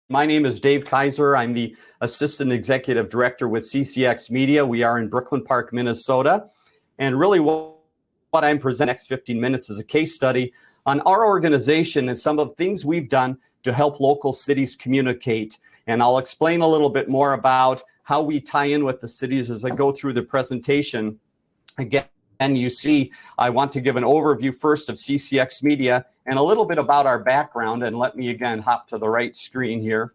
My name is Dave Kiser. I'm the Assistant Executive Director with CCX Media. We are in Brooklyn Park, Minnesota. And really what I'm presenting next 15 minutes is a case study on our organization and some of the things we've done to help local cities communicate. And I'll explain a little bit more about how we tie in with the cities as I go through the presentation. Again, you see, I want to give an overview first of CCX Media and a little bit about our background. And let me again hop to the right screen here.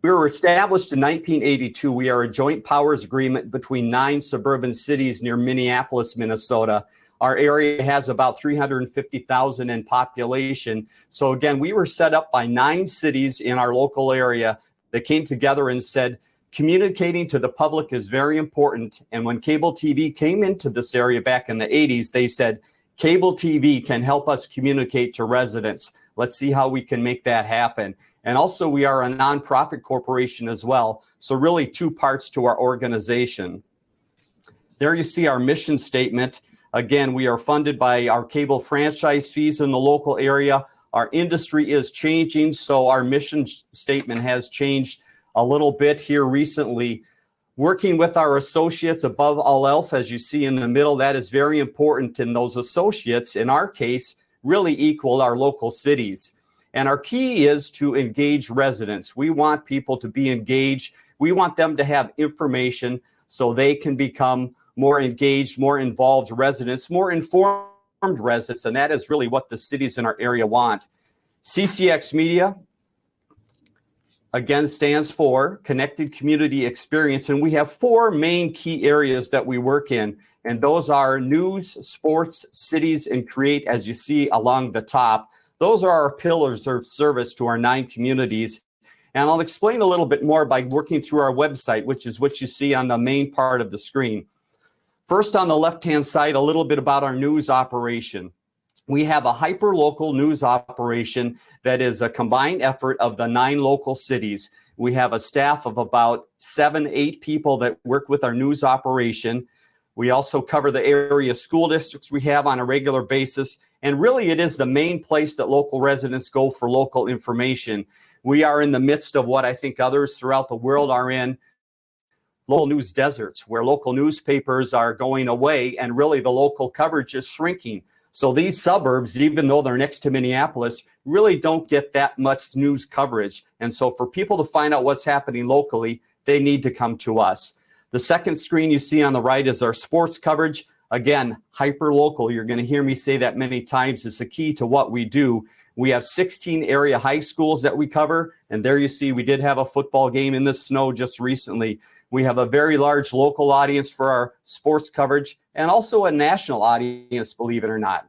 We were established in 1982. We are a joint powers agreement between 9 suburban cities near Minneapolis, Minnesota. Our area has about 350,000 in population. So again, we were set up by 9 cities in our local area that came together and said, communicating to the public is very important. And when cable TV came into this area back in the 80s, they said, cable TV can help us communicate to residents. Let's see how we can make that happen. And also, we are a nonprofit corporation as well. So really 2 parts to our organization. There you see our mission statement. Again, we are funded by our cable franchise fees in the local area. Our industry is changing, so our mission statement has changed a little bit here recently. Working with our associates above all else, as you see in the middle, that is very important. And those associates, in our case, really equal our local cities. And our key is to engage residents. We want people to be engaged. We want them to have information so they can become more engaged, more involved residents, more informed residents. And that is really what the cities in our area want. CCX Media, again, stands for Connected Community Experience. And we have 4 main key areas that we work in. And those are news, sports, cities, and create, as you see along the top. Those are our pillars of service to our 9 communities. And I'll explain a little bit more by working through our website, which is what you see on the main part of the screen. First, on the left-hand side, a little bit about our news operation. We have a hyper-local news operation that is a combined effort of the 9 local cities. We have a staff of about 7-8 people that work with our news operation. We also cover the area school districts we have on a regular basis. And really, it is the main place that local residents go for local information. We are in the midst of what I think others throughout the world are in, local news deserts, where local newspapers are going away and really the local coverage is shrinking. So these suburbs, even though they're next to Minneapolis, really don't get that much news coverage. And so for people to find out what's happening locally, they need to come to us. The second screen you see on the right is our sports coverage. Again, hyper-local. You're going to hear me say that many times. It's the key to what we do. We have 16 area high schools that we cover. And there you see we did have a football game in the snow just recently. We have a very large local audience for our sports coverage and also a national audience, believe it or not.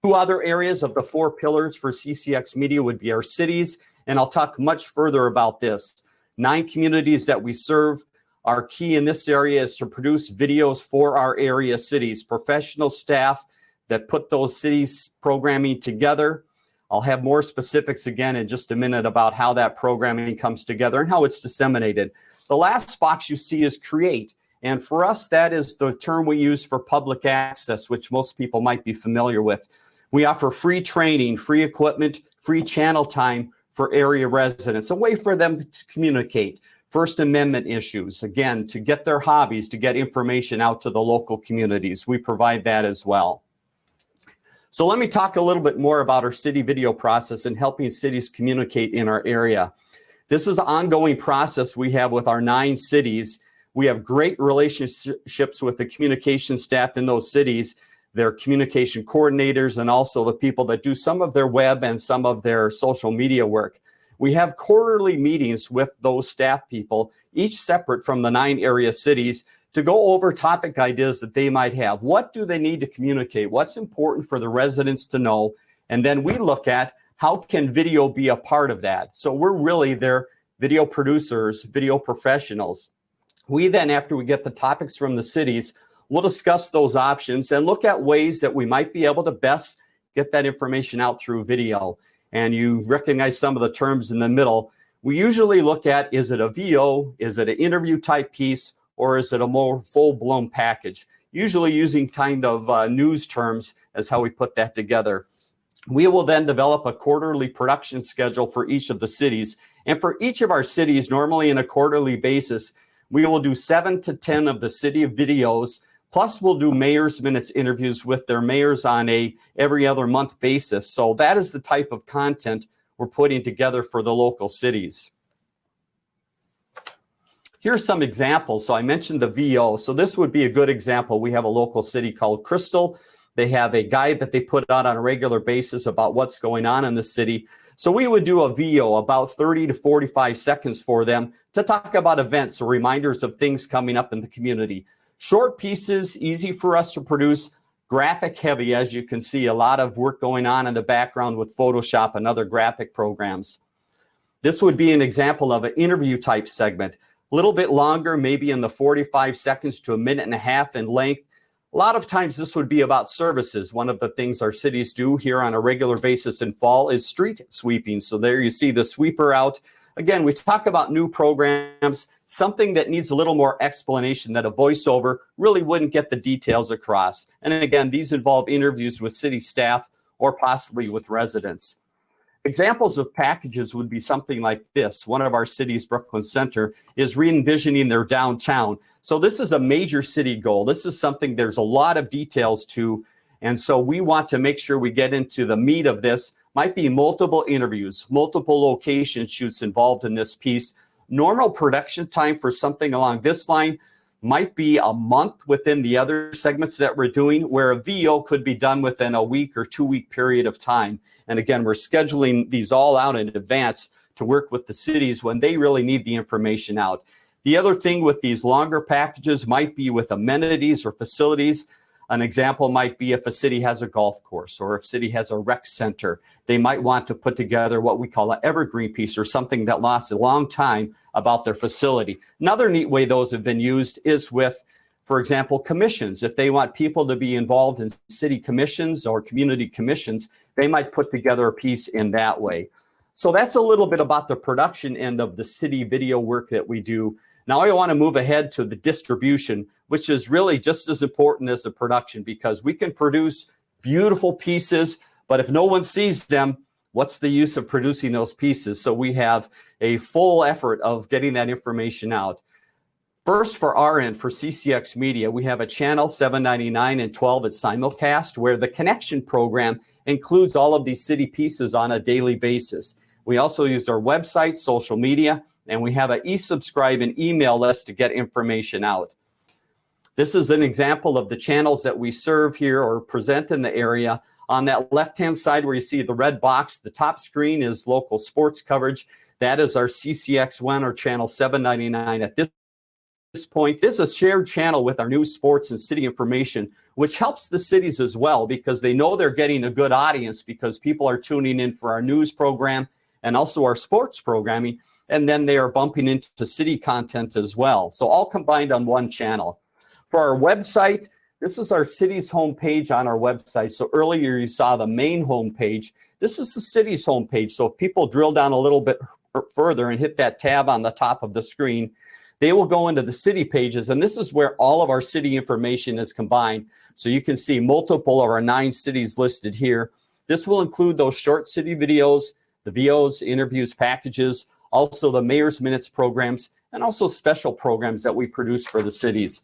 2 other areas of the 4 pillars for CCX Media would be our cities. And I'll talk much further about this. 9 communities that we serve. Our key in this area is to produce videos for our area cities, professional staff that put those cities programming together. I'll have more specifics again in just a minute about how that programming comes together and how it's disseminated. The last box you see is create. And for us, that is the term we use for public access, which most people might be familiar with. We offer free training, free equipment, free channel time for area residents, a way for them to communicate. First Amendment issues, again, to get their hobbies, to get information out to the local communities. We provide that as well. So let me talk a little bit more about our city video process and helping cities communicate in our area. This is an ongoing process we have with our 9 cities. We have great relationships with the communication staff in those cities, their communication coordinators, and also the people that do some of their web and some of their social media work. We have quarterly meetings with those staff people, each separate from the 9 area cities, to go over topic ideas that they might have. What do they need to communicate? What's important for the residents to know? And then we look at how can video be a part of that? So we're really their video producers, video professionals. We then, after we get the topics from the cities, we'll discuss those options and look at ways that we might be able to best get that information out through video. And you recognize some of the terms in the middle. We usually look at, is it a VO, is it an interview type piece, or is it a more full-blown package? Usually using kind of news terms as how we put that together. We will then develop a quarterly production schedule for each of the cities. And for each of our cities, normally in a quarterly basis, we will do 7 to 10 of the city videos. Plus, we'll do mayor's minutes interviews with their mayors on a every other month basis. So that is the type of content we're putting together for the local cities. Here's some examples. So I mentioned the VO. So this would be a good example. We have a local city called Crystal. They have a guide that they put out on a regular basis about what's going on in the city. So we would do a VO about 30 to 45 seconds for them to talk about events or reminders of things coming up in the community. Short pieces, easy for us to produce, graphic heavy, as you can see, a lot of work going on in the background with Photoshop and other graphic programs. This would be an example of an interview type segment, a little bit longer, maybe in the 45 seconds to a minute and a half in length. A lot of times this would be about services. One of the things our cities do here on a regular basis in fall is street sweeping. So there you see the sweeper out. Again, we talk about new programs, something that needs a little more explanation that a voiceover really wouldn't get the details across. And again, these involve interviews with city staff or possibly with residents. Examples of packages would be something like this. One of our cities, Brooklyn Center, is re-envisioning their downtown. So this is a major city goal. This is something there's a lot of details to. And so we want to make sure we get into the meat of this. Might be multiple interviews, multiple location shoots involved in this piece. Normal production time for something along this line might be a month within the other segments that we're doing, where a VO could be done within a week or 2 week period of time. And again, we're scheduling these all out in advance to work with the cities when they really need the information out. The other thing with these longer packages might be with amenities or facilities. An example might be if a city has a golf course or if a city has a rec center, they might want to put together what we call an evergreen piece or something that lasts a long time about their facility. Another neat way those have been used is with, for example, commissions. If they want people to be involved in city commissions or community commissions, they might put together a piece in that way. So that's a little bit about the production end of the city video work that we do. Now I want to move ahead to the distribution, which is really just as important as the production, because we can produce beautiful pieces, but if no one sees them, what's the use of producing those pieces? So we have a full effort of getting that information out. First, for our end, for CCX Media, we have a channel 799 and 12 at simulcast, where the connection program includes all of these city pieces on a daily basis. We also used our website, social media, and we have an e-subscribe and email list to get information out. This is an example of the channels that we serve here or present in the area. On that left-hand side where you see the red box, the top screen is local sports coverage. That is our CCX1 or channel 799. At this point, it is a shared channel with our news, sports, and city information, which helps the cities as well because they know they're getting a good audience because people are tuning in for our news program and also our sports programming, and then they are bumping into city content as well. So all combined on one channel. For our website, this is our city's homepage on our website. So earlier you saw the main homepage. This is the city's homepage. So if people drill down a little bit further and hit that tab on the top of the screen, they will go into the city pages, and this is where all of our city information is combined. So you can see multiple of our 9 cities listed here. This will include those short city videos, the VOs, interviews, packages, also the Mayor's Minutes programs, and also special programs that we produce for the cities.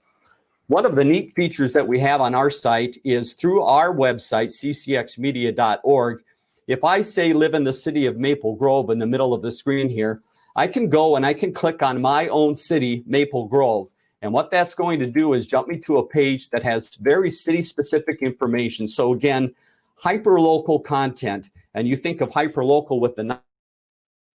One of the neat features that we have on our site is through our website, ccxmedia.org. If I say live in the city of Maple Grove in the middle of the screen here, I can go and I can click on my own city, Maple Grove. And what that's going to do is jump me to a page that has very city-specific information. So again, hyper-local content. And you think of hyper-local with the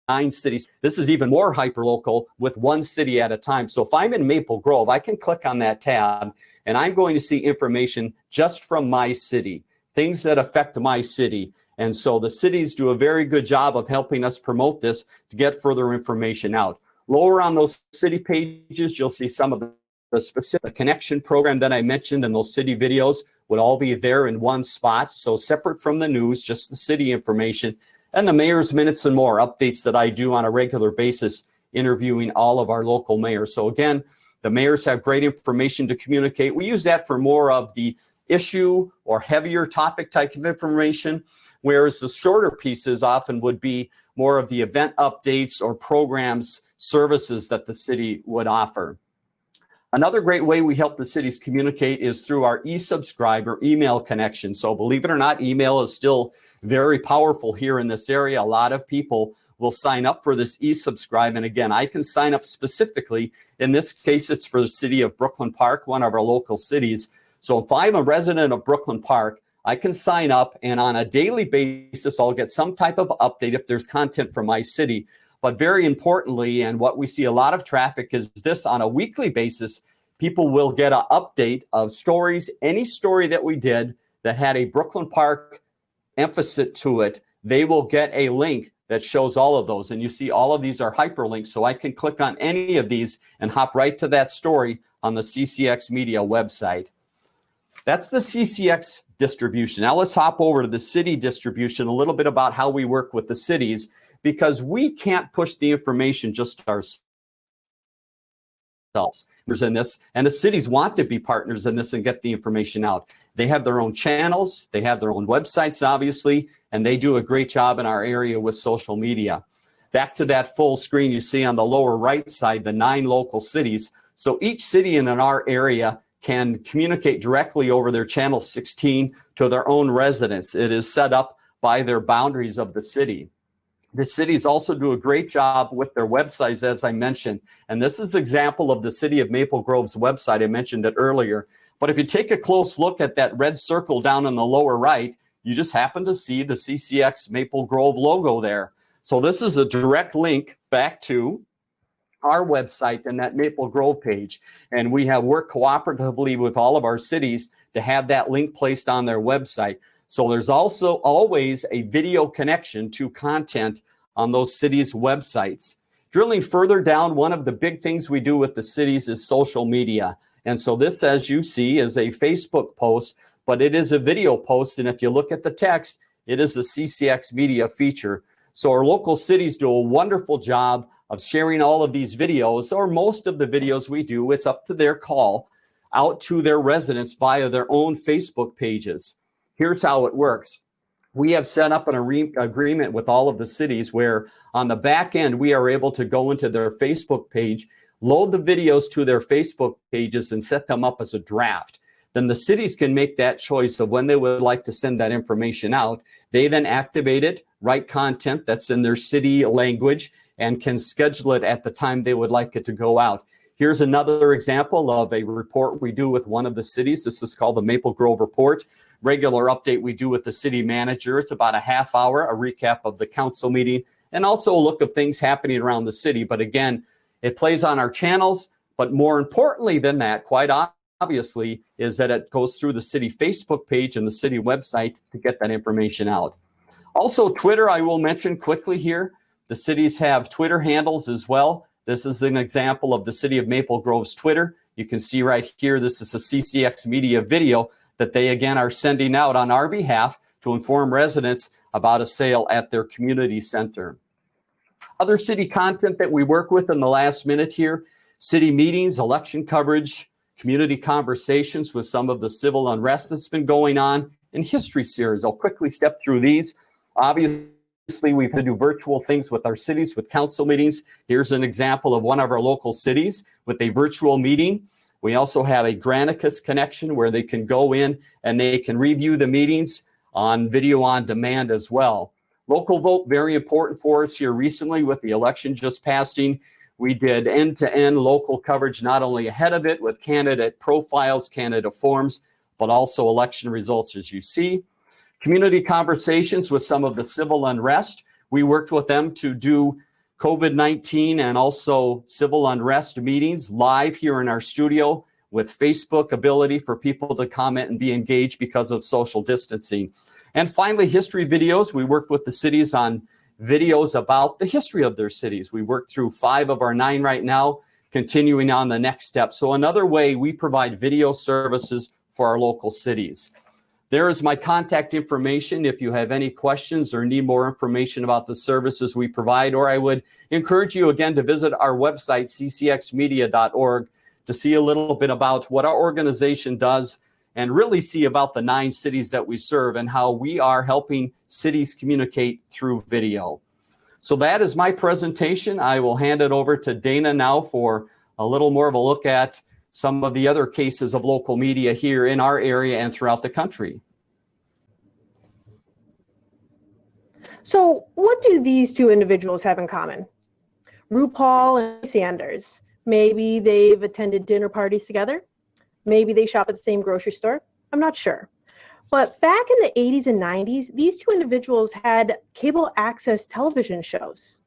9 cities. This is even more hyper-local with 1 city at a time. So if I'm in Maple Grove, I can click on that tab and I'm going to see information just from my city, things that affect my city. And so the cities do a very good job of helping us promote this to get further information out. Lower on those city pages, you'll see some of the specific connection program that I mentioned, and those city videos would all be there in one spot. So separate from the news, just the city information, and the mayor's minutes and more updates that I do on a regular basis, interviewing all of our local mayors. So again, the mayors have great information to communicate. We use that for more of the issue or heavier topic type of information. whereas the shorter pieces often would be more of the event updates or programs, services that the city would offer. Another great way we help the cities communicate is through our e-subscribe or email connection. So believe it or not, email is still very powerful here in this area. A lot of people will sign up for this e-subscribe. And again, I can sign up specifically. In this case, it's for the city of Brooklyn Park, one of our local cities. So if I'm a resident of Brooklyn Park, I can sign up, and on a daily basis, I'll get some type of update if there's content from my city. But very importantly, and what we see a lot of traffic is this: on a weekly basis, people will get an update of stories. Any story that we did that had a Brooklyn Park emphasis to it, they will get a link that shows all of those. And you see all of these are hyperlinks, so I can click on any of these and hop right to that story on the CCX Media website. That's the CCX distribution. Now let's hop over to the city distribution, a little bit about how we work with the cities, because we can't push the information just ourselves in this, and the cities want to be partners in this and get the information out. They have their own channels, they have their own websites, obviously, and they do a great job in our area with social media. Back to that full screen you see on the lower right side, the 9 local cities. So each city in our area can communicate directly over their channel 16 to their own residents. It is set up by their boundaries of the city. The cities also do a great job with their websites, as I mentioned. And this is an example of the city of Maple Grove's website. I mentioned it earlier. But if you take a close look at that red circle down in the lower right, you just happen to see the CCX Maple Grove logo there. So this is a direct link back to our website and that Maple Grove page. And we have worked cooperatively with all of our cities to have that link placed on their website. So there's also always a video connection to content on those cities' websites. Drilling further down, one of the big things we do with the cities is social media. And so this, as you see, is a Facebook post, but it is a video post. And if you look at the text, it is a CCX Media feature. So our local cities do a wonderful job of sharing all of these videos, or most of the videos we do. It's up to their call, out to their residents via their own Facebook pages. Here's how it works. We have set up an agreement with all of the cities where on the back end, we are able to go into their Facebook page, load the videos to their Facebook pages, and set them up as a draft. Then the cities can make that choice of when they would like to send that information out. They then activate it, write content that's in their city language, and can schedule it at the time they would like it to go out. Here's another example of a report we do with one of the cities. This is called the Maple Grove Report. Regular update we do with the city manager. It's about a half hour, a recap of the council meeting, and also a look of things happening around the city. But again, it plays on our channels. But more importantly than that, quite obviously, is that it goes through the city Facebook page and the city website to get that information out. Also, Twitter, I will mention quickly here. The cities have Twitter handles as well. This is an example of the city of Maple Grove's Twitter. You can see right here, this is a CCX Media video that they, again, are sending out on our behalf to inform residents about a sale at their community center. Other city content that we work with in the last minute here: city meetings, election coverage, community conversations with some of the civil unrest that's been going on, and history series. I'll quickly step through these. Obviously, we've had to do virtual things with our cities, with council meetings. Here's an example of one of our local cities with a virtual meeting. We also have a Granicus connection where they can go in and they can review the meetings on video on demand as well. Local vote, very important for us here recently with the election just passing. We did end-to-end local coverage, not only ahead of it with candidate profiles, candidate forms, but also election results, as you see. Community conversations with some of the civil unrest. We worked with them to do COVID-19 and also civil unrest meetings live here in our studio with Facebook ability for people to comment and be engaged because of social distancing. And finally, history videos. We worked with the cities on videos about the history of their cities. We worked through 5 of our 9 right now, continuing on the next step. So another way we provide video services for our local cities. There is my contact information if you have any questions or need more information about the services we provide, or I would encourage you again to visit our website, ccxmedia.org, to see a little bit about what our organization does and really see about the 9 cities that we serve and how we are helping cities communicate through video. So that is my presentation. I will hand it over to Dana now for a little more of a look at some of the other cases of local media here in our area and throughout the country. So what do these 2 individuals have in common? RuPaul and Sanders. Maybe they've attended dinner parties together. Maybe they shop at the same grocery store. I'm not sure. But back in the 80s and 90s, these 2 individuals had cable access television shows.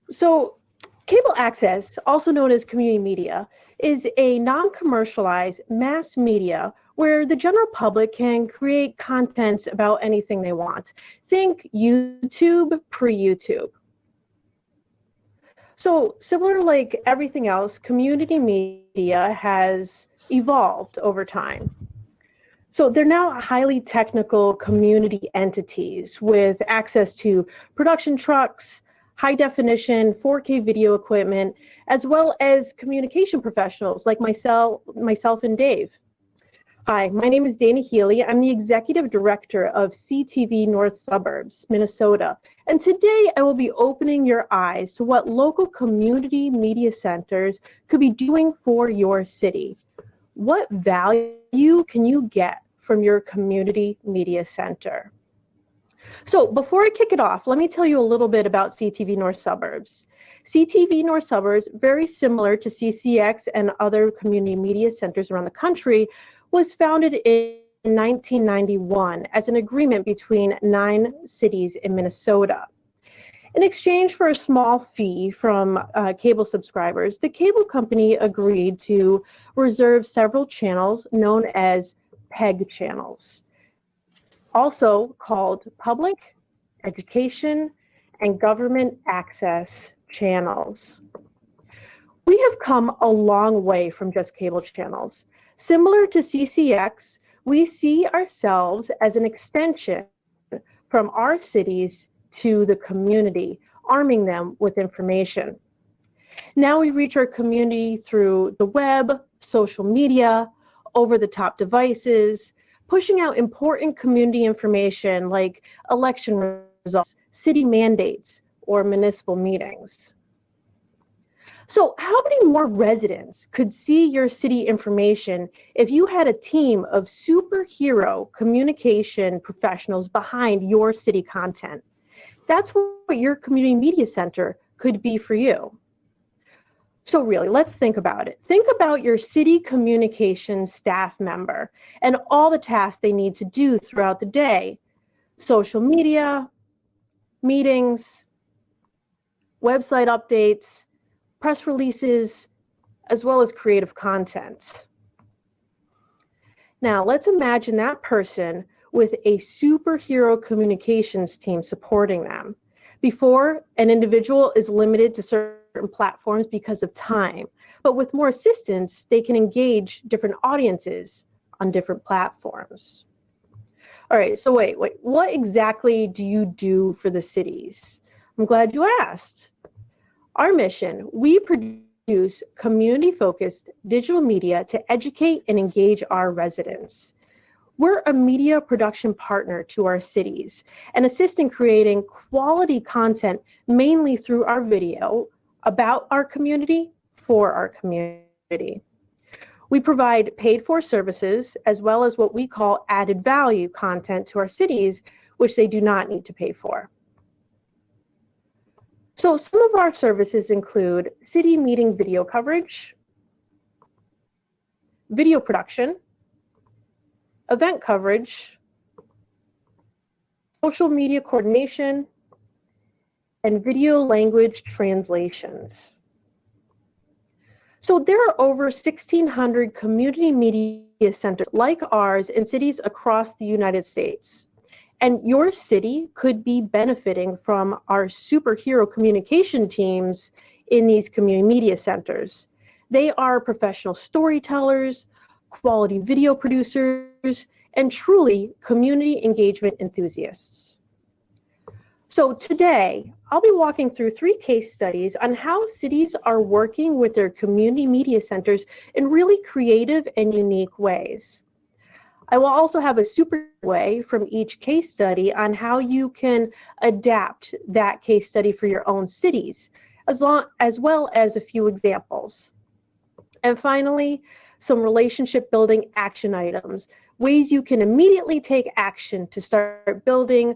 So cable access, also known as community media, is a non-commercialized mass media where the general public can create content about anything they want. Think YouTube pre-YouTube. So similar to like everything else, community media has evolved over time. So they're now highly technical community entities with access to production trucks, high definition 4K video equipment, as well as communication professionals like myself and Dave. Hi, my name is Dana Healy. I'm the Executive Director of CTV North Suburbs, Minnesota. And today I will be opening your eyes to what local community media centers could be doing for your city. What value can you get from your community media center? So before I kick it off, let me tell you a little bit about CTV North Suburbs. CTV North Suburbs, very similar to CCX and other community media centers around the country, was founded in 1991 as an agreement between 9 cities in Minnesota. In exchange for a small fee from cable subscribers, the cable company agreed to reserve several channels known as PEG channels, also called Public, Education, and Government Access channels. We have come a long way from just cable channels. Similar to CCX, we see ourselves as an extension from our cities to the community, arming them with information. Now we reach our community through the web, social media, over-the-top devices, pushing out important community information like election results, city mandates, or municipal meetings. So how many more residents could see your city information if you had a team of superhero communication professionals behind your city content? That's what your community media center could be for you. So really, let's think about it. Think about your city communications staff member and all the tasks they need to do throughout the day. Social media, meetings, website updates, press releases, as well as creative content. Now, let's imagine that person with a superhero communications team supporting them. Before, an individual is limited to certain platforms because of time, but with more assistance, they can engage different audiences on different platforms. All right, so wait, what exactly do you do for the cities? I'm glad you asked. Our mission, we produce community-focused digital media to educate and engage our residents. We're a media production partner to our cities and assist in creating quality content mainly through our video about our community for our community. We provide paid-for services as well as what we call added value content to our cities, which they do not need to pay for. So some of our services include city meeting video coverage, video production, event coverage, social media coordination, and video language translations. So there are over 1,600 community media centers like ours in cities across the United States. And your city could be benefiting from our superhero communication teams in these community media centers. They are professional storytellers, quality video producers, and truly community engagement enthusiasts. So today, I'll be walking through 3 case studies on how cities are working with their community media centers in really creative and unique ways. I will also have a super way from each case study on how you can adapt that case study for your own cities, as well as a few examples. And finally, some relationship building action items, ways you can immediately take action to start building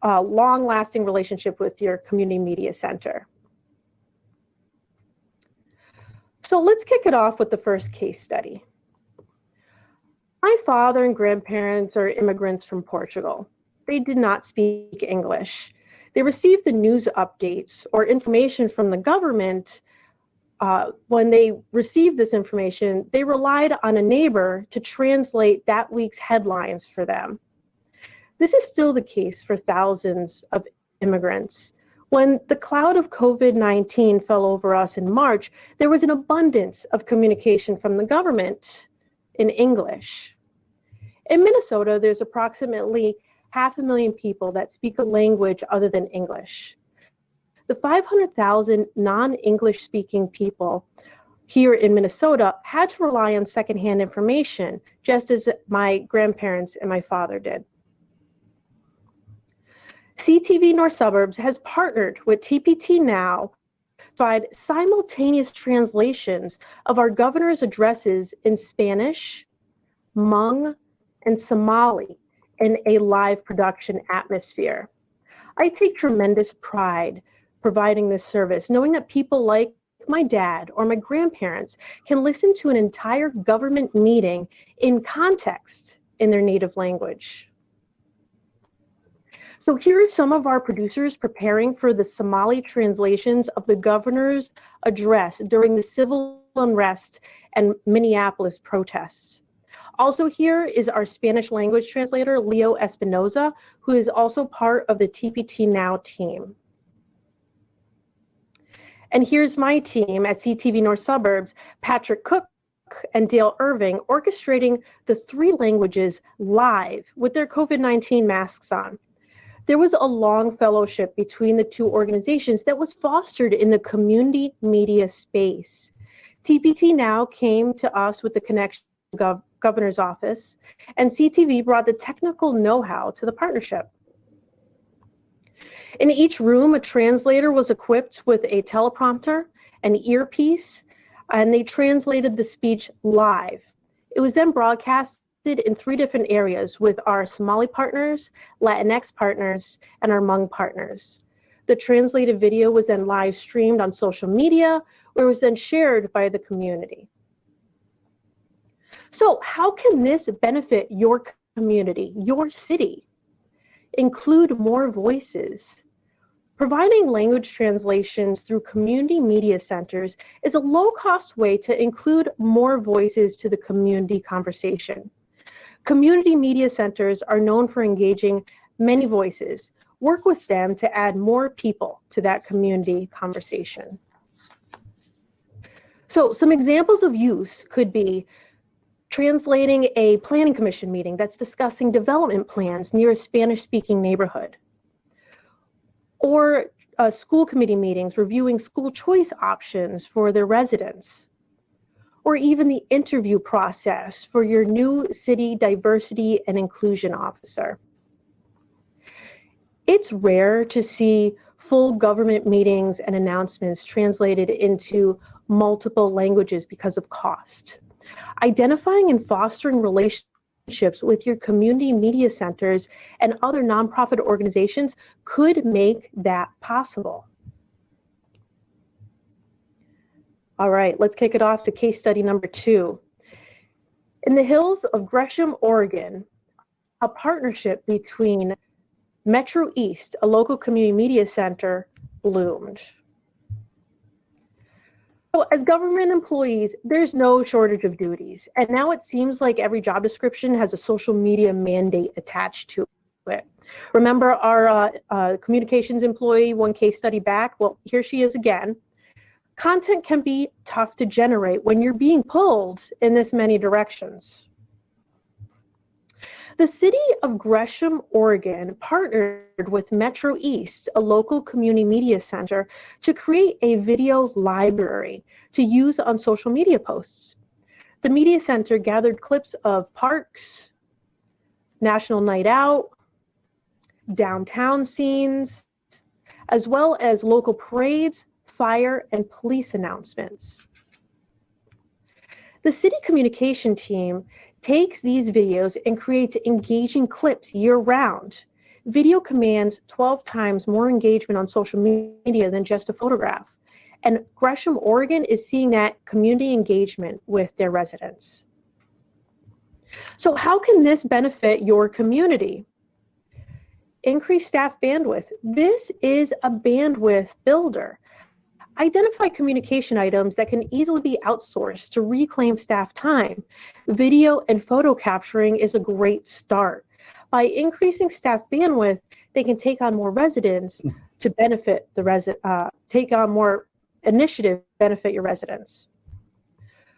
a long-lasting relationship with your community media center. So let's kick it off with the first case study. My father and grandparents are immigrants from Portugal. They did not speak English. They received the news updates or information from the government. When they received this information, they relied on a neighbor to translate that week's headlines for them. This is still the case for thousands of immigrants. When the cloud of COVID-19 fell over us in March, there was an abundance of communication from the government in English. In Minnesota, there's approximately 500,000 people that speak a language other than English. The 500,000 non-English speaking people here in Minnesota had to rely on secondhand information, just as my grandparents and my father did. CTV North Suburbs has partnered with TPT Now to provide simultaneous translations of our governor's addresses in Spanish, Hmong, and Somali in a live production atmosphere. I take tremendous pride providing this service, knowing that people like my dad or my grandparents can listen to an entire government meeting in context in their native language. So here are some of our producers preparing for the Somali translations of the governor's address during the civil unrest and Minneapolis protests. Also here is our Spanish language translator, Leo Espinoza, who is also part of the TPT Now team. And here's my team at CTV North Suburbs, Patrick Cook and Dale Irving, orchestrating the 3 languages live with their COVID-19 masks on. There was a long fellowship between the 2 organizations that was fostered in the community media space. TPT Now came to us with the connection to the governor's office, and CTV brought the technical know-how to the partnership. In each room, a translator was equipped with a teleprompter, an earpiece, and they translated the speech live. It was then broadcast in 3 different areas with our Somali partners, Latinx partners, and our Hmong partners. The translated video was then live streamed on social media, where it was then shared by the community. So how can this benefit your community, your city? Include more voices. Providing language translations through community media centers is a low-cost way to include more voices to the community conversation. Community media centers are known for engaging many voices. Work with them to add more people to that community conversation. So some examples of use could be translating a planning commission meeting that's discussing development plans near a Spanish-speaking neighborhood, or school committee meetings reviewing school choice options for their residents, or even the interview process for your new city diversity and inclusion officer. It's rare to see full government meetings and announcements translated into multiple languages because of cost. Identifying and fostering relationships with your community media centers and other nonprofit organizations could make that possible. All right, let's kick it off to case study number 2. In the hills of Gresham, Oregon, a partnership between Metro East, a local community media center, bloomed. So as government employees, there's no shortage of duties. And now it seems like every job description has a social media mandate attached to it. Remember our communications employee, one case study back? Well, here she is again. Content can be tough to generate when you're being pulled in this many directions. The city of Gresham, Oregon partnered with Metro East, a local community media center, to create a video library to use on social media posts. The media center gathered clips of parks, National Night Out, downtown scenes, as well as local parades, fire, and police announcements. The city communication team takes these videos and creates engaging clips year-round. Video commands 12 times more engagement on social media than just a photograph. And Gresham, Oregon is seeing that community engagement with their residents. So how can this benefit your community? Increase staff bandwidth. This is a bandwidth builder. Identify communication items that can easily be outsourced to reclaim staff time. Video and photo capturing is a great start. By increasing staff bandwidth, they can take on more residents to benefit the take on more initiative, benefit your residents.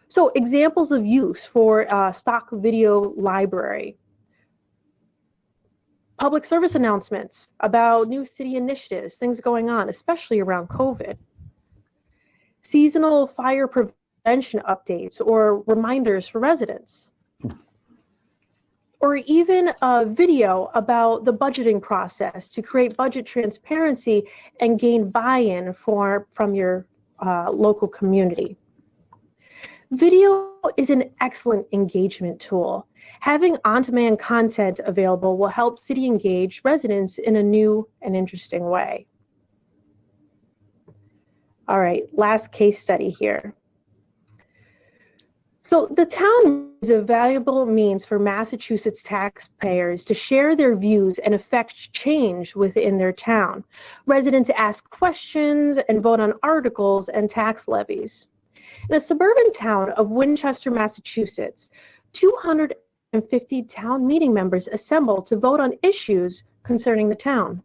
So examples of use for stock video library. Public service announcements about new city initiatives, things going on, especially around COVID. Seasonal fire prevention updates or reminders for residents. Or even a video about the budgeting process to create budget transparency and gain buy-in from your local community. Video is an excellent engagement tool. Having on-demand content available will help city engage residents in a new and interesting way. All right, last case study here. So the town is a valuable means for Massachusetts taxpayers to share their views and affect change within their town. Residents ask questions and vote on articles and tax levies. In a suburban town of Winchester, Massachusetts, 250 town meeting members assemble to vote on issues concerning the town.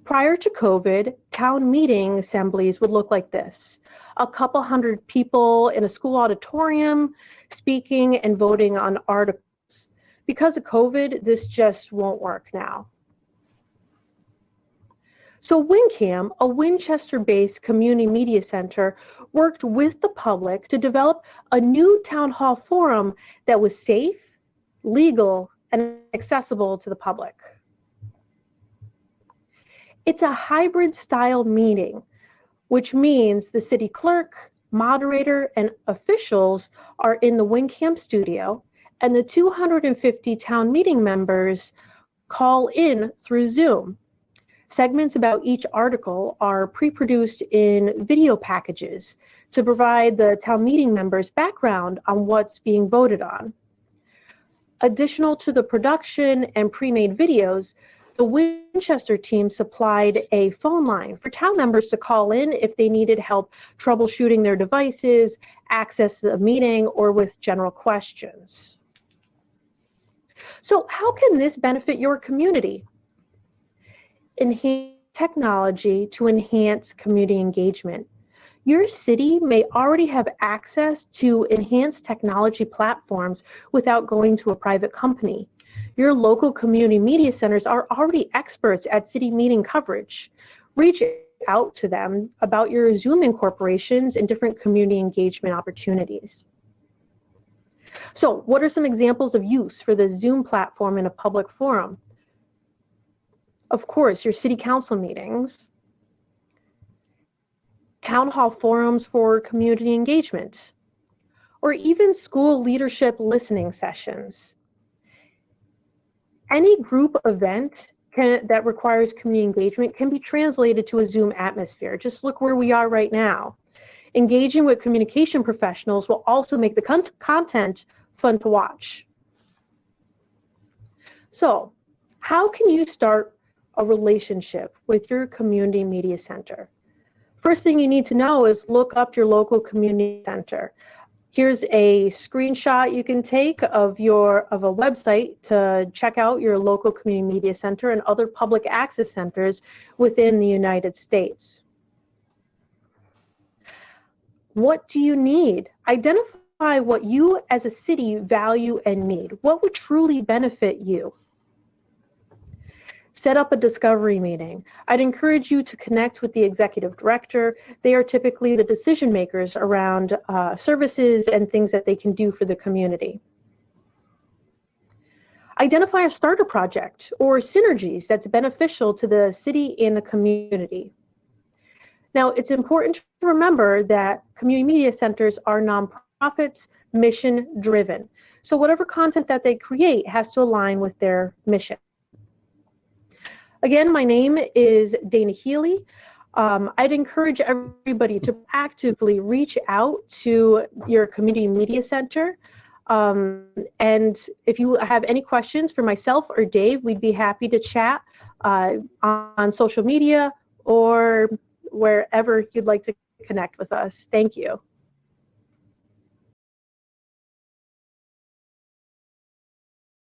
Prior to COVID, town meeting assemblies would look like this. A couple hundred people in a school auditorium speaking and voting on articles. Because of COVID, this just won't work now. So WinCam, a Winchester-based community media center, worked with the public to develop a new town hall forum that was safe, legal, and accessible to the public. It's a hybrid style meeting, which means the city clerk, moderator, and officials are in the WinCam studio, and the 250 town meeting members call in through Zoom. Segments about each article are pre-produced in video packages to provide the town meeting members background on what's being voted on. Additional to the production and pre-made videos, the Winchester team supplied a phone line for town members to call in if they needed help troubleshooting their devices, access the meeting, or with general questions. So how can this benefit your community? Enhance technology to enhance community engagement. Your city may already have access to enhanced technology platforms without going to a private company. Your local community media centers are already experts at city meeting coverage. Reach out to them about your Zoom incorporations and different community engagement opportunities. So, what are some examples of use for the Zoom platform in a public forum? Of course, your city council meetings, town hall forums for community engagement, or even school leadership listening sessions. Any group event that requires community engagement can be translated to a Zoom atmosphere. Just look where we are right now. Engaging with communication professionals will also make the content fun to watch. So, how can you start a relationship with your community media center? First thing you need to know is look up your local community center. Here's a screenshot you can take of a website to check out your local community media center and other public access centers within the United States. What do you need? Identify identify what you as a city value and need. What would truly benefit you? Set up a discovery meeting. I'd encourage you to connect with the executive director. They are typically the decision makers around services and things that they can do for the community. Identify a starter project or synergies that's beneficial to the city and the community. Now, it's important to remember that community media centers are nonprofits, mission-driven. So whatever content that they create has to align with their mission. Again, my name is Dana Healy. I'd encourage everybody to actively reach out to your community media center. And if you have any questions for myself or Dave, we'd be happy to chat on social media or wherever you'd like to connect with us. Thank you.